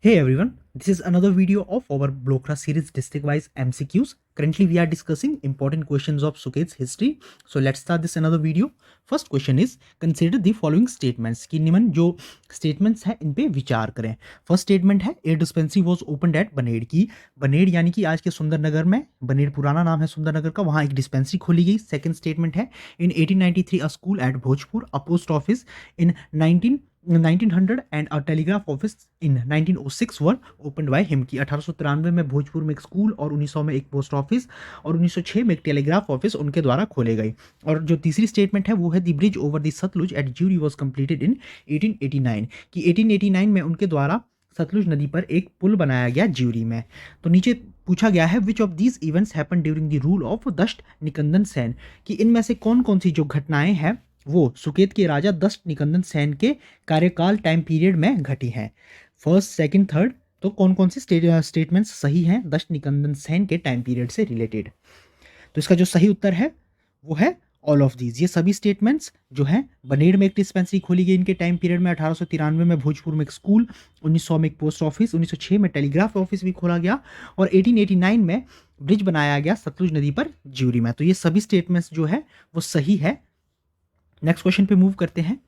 Hey everyone, this is another video of our Blokra series district-wise MCQs. Currently we are discussing important questions of Suket's history. So let's start this another video. First question is consider the following statements कि निम्न जो statements हैं इन पे विचार करें. First statement है air dispensary was opened at Baned की बनेड़ यानी कि आज के सुंदरनगर में बनेड़ पुराना नाम है सुंदरनगर का वहाँ एक डिस्पेंसरी खोली गई. Second statement है in 1893 a school at Bhojpur a post office in 1900 and a telegraph office in 1906 were opened by him की 1893 में भोजपुर में एक स्कूल और 1900 में एक पोस्ट ऑफिस और 1906 में एक टेलीग्राफ ऑफिस उनके द्वारा खोले गए. और जो तीसरी स्टेटमेंट है वो है the bridge over the Sutlej at Jeuri was completed in 1889 कि 1889 में उनके द्वारा सतलुज नदी पर एक पुल बनाया गया ज्यूरी में. तो नीचे पूछा गया है which of these events happen during the rule of Dusht Nikandan Sen कि इनमें से कौन कौन सी जो घटनाएं हैं वो सुकेत के राजा दष्ट निकंदन सेन के कार्यकाल टाइम पीरियड में घटी हैं. फर्स्ट सेकंड थर्ड तो कौन कौन सी स्टेटमेंट्स सही हैं दष्ट निकंदन सेन के टाइम पीरियड से रिलेटेड. तो इसका जो सही उत्तर है वो है ऑल ऑफ दीज. ये सभी स्टेटमेंट्स जो हैं बनेड़ में एक डिस्पेंसरी खोली गई इनके टाइम पीरियड में 1893 में भोजपुर में एक स्कूल 1900 में एक पोस्ट ऑफिस 1906 में टेलीग्राफ ऑफिस भी खोला गया और 1889 में ब्रिज बनाया गया सतलुज नदी पर ज्यूरी में. तो ये सभी स्टेटमेंट्स जो है वो सही है. नेक्स्ट क्वेश्चन पे मूव करते हैं.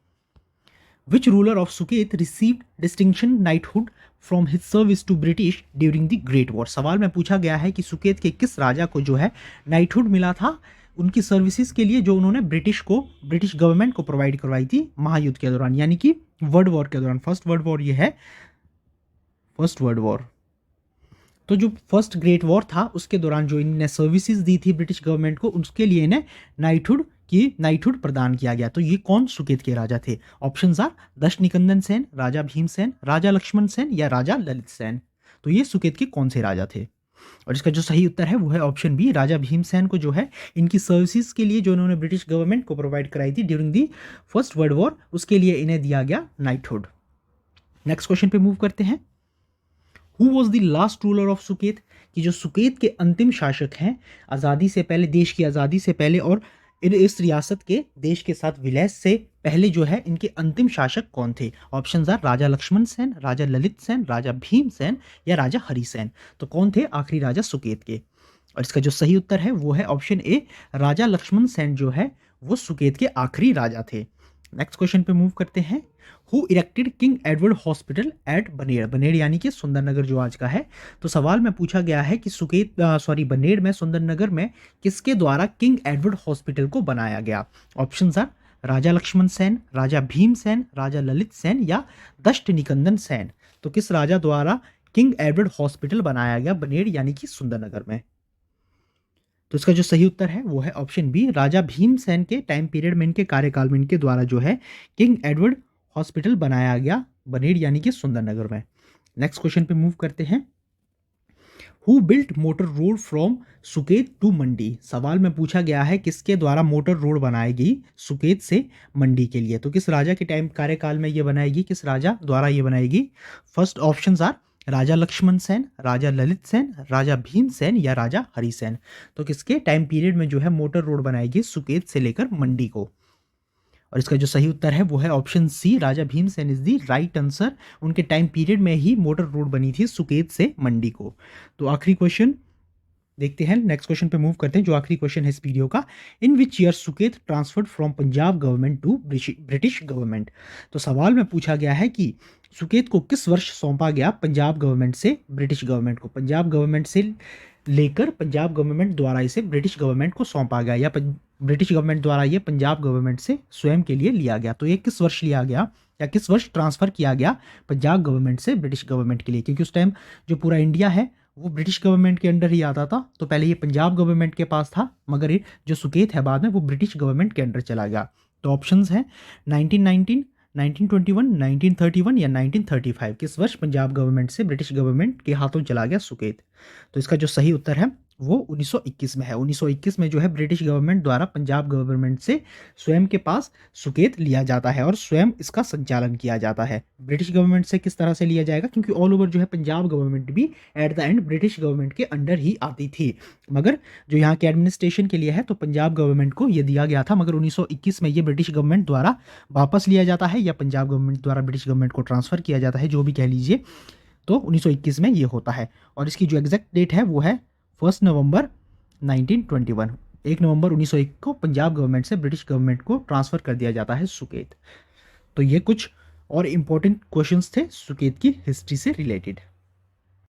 Which ruler of Suket received distinction knighthood from his service to British during the great war. सवाल में पूछा गया है कि सुकेत के किस राजा को जो है नाइटहुड मिला था उनकी सर्विसेज के लिए जो उन्होंने ब्रिटिश गवर्नमेंट को प्रोवाइड करवाई थी महायुद्ध के दौरान यानी कि वर्ल्ड वॉर के दौरान. फर्स्ट वर्ल्ड वॉर ये है फर्स्ट वर्ल्ड वॉर. तो जो फर्स्ट ग्रेट वॉर था उसके दौरान जो इन्हें सर्विसेज दी थी ब्रिटिश गवर्नमेंट को उसके लिए इन्हें नाइटहुड प्रदान किया गया. तो ये कौन सुकेत के राजा थे? ऑप्शंस आर दष्ट निकंदन सेन, राजा भीमसेन, राजा लक्ष्मण सेन या राजा ललित सेन. तो ये सुकेत के कौन से राजा थे? और इसका जो सही उत्तर है वो है ऑप्शन बी राजा भीमसेन को जो है इनकी सर्विसेज के लिए जो इन्होंने ब्रिटिश गवर्नमेंट को प्रोवाइड कराई थी during the first world war उसके लिए इन्हें दिया गया नाइटहुड. नेक्स्ट क्वेश्चन पे मूव करते हैं. Who was the last ruler of Suket कि जो सुकेत के अंतिम शासक हैं आज़ादी से पहले देश की आज़ादी से पहले और इस रियासत के देश के साथ विलय से पहले जो है इनके अंतिम शासक कौन थे? ऑप्शंस आर राजा लक्ष्मण सेन, राजा ललित सेन, राजा भीम सेन या राजा हरि सेन. तो कौन थे आखिरी राजा सुकेत के? और इसका जो सही उत्तर है वो है ऑप्शन ए राजा लक्ष्मण सेन जो है वो सुकेत के आखिरी राजा थे. नेक्स्ट क्वेश्चन पे मूव करते हैं. Who erected king Edward hospital eight Baned. Baned यानी कि सुंदरनगर जो आज का है. तो सवाल में पूछा गया है कि बनेड़ में सुंदरनगर में किसके द्वारा किंग एडवर्ड हॉस्पिटल को बनाया गया? ऑप्शंस आर राजा लक्ष्मण सेन, राजा भीम सेन, राजा ललित सेन या दष्ट निकंदन सेन. तो किस राजा द्वारा किंग एडवर्ड हॉस्पिटल बनाया गया बनेड़ यानी कि सुंदरनगर में? तो इसका जो सही उत्तर है वो है ऑप्शन बी राजा भीमसेन के टाइम पीरियड में इनके कार्यकाल में इनके द्वारा जो है किंग एडवर्ड हॉस्पिटल बनाया गया बनेड़ यानी कि सुंदरनगर में. नेक्स्ट क्वेश्चन पे मूव करते हैं. Who built motor road from Suket to Mandi. सवाल में पूछा गया है किसके द्वारा मोटर रोड बनाई गई सुकेत से मंडी के लिए. तो किस राजा के टाइम कार्यकाल में ये बनाएगी, किस राजा द्वारा ये बनाएगी? फर्स्ट ऑप्शंस आर राजा लक्ष्मण सेन, राजा ललित सेन, राजा भीम सेन या राजा हरि सेन. तो किसके टाइम पीरियड में जो है मोटर रोड बनाएगी सुकेत से लेकर मंडी को? और इसका जो सही उत्तर है वो है option C Raja Bhimsen is the right answer. उनके टाइम पीरियड में ही मोटर रोड बनी थी सुकेत से मंडी को. तो आखिरी क्वेश्चन देखते हैं. नेक्स्ट क्वेश्चन पे मूव करते हैं जो आखिरी क्वेश्चन है इस वीडियो का. In which year Suket transferred from Punjab government to British government. तो सवाल में पूछा गया है कि सुकेत को किस वर्ष सौंपा गया पंजाब गवर्नमेंट से ब्रिटिश गवर्नमेंट को? पंजाब गवर्नमेंट से लेकर पंजाब गवर्नमेंट द्वारा इसे ब्रिटिश गवर्नमेंट को सौंपा गया या ब्रिटिश गवर्नमेंट द्वारा ये पंजाब गवर्नमेंट से स्वयं के लिए लिया गया. तो ये किस वर्ष लिया गया या किस वर्ष ट्रांसफर किया गया पंजाब गवर्नमेंट से ब्रिटिश गवर्नमेंट के लिए? क्योंकि उस टाइम जो पूरा इंडिया है वो ब्रिटिश गवर्नमेंट के अंडर ही आता था. तो पहले ये पंजाब गवर्नमेंट के पास था मगर ये जो सुकेत है बाद में वो ब्रिटिश गवर्नमेंट के अंडर चला गया. तो ऑप्शंस हैं 1919, 1921, 1931 या 1935. किस वर्ष पंजाब गवर्नमेंट से ब्रिटिश गवर्नमेंट के हाथों चला गया सुकेत? तो इसका जो सही उत्तर है वो 1921 में है. 1921 में जो है ब्रिटिश गवर्नमेंट द्वारा पंजाब गवर्नमेंट से स्वयं के पास सुकेत लिया जाता है और स्वयं इसका संचालन किया जाता है. ब्रिटिश गवर्नमेंट से किस तरह से लिया जाएगा क्योंकि ऑल ओवर जो है पंजाब गवर्नमेंट भी at the end British government के अंडर ही आती थी. मगर जो यहाँ के एडमिनिस्ट्रेशन के लिए है तो पंजाब गवर्नमेंट को ये दिया गया था मगर 1921 में ये ब्रिटिश गवर्नमेंट द्वारा वापस लिया जाता है या पंजाब गवर्नमेंट द्वारा ब्रिटिश गवर्नमेंट को ट्रांसफ़र किया जाता है, जो भी कह लीजिए. तो 1921 में ये होता है। और इसकी जो एग्जैक्ट डेट है वो है 1 नवंबर 1921। 1 नवंबर 1901 को पंजाब गवर्नमेंट से ब्रिटिश गवर्नमेंट को ट्रांसफ़र कर दिया जाता है सुकेत। तो ये कुछ और इम्पोर्टेंट क्वेश्चंस थे सुकेत की हिस्ट्री से रिलेटेड।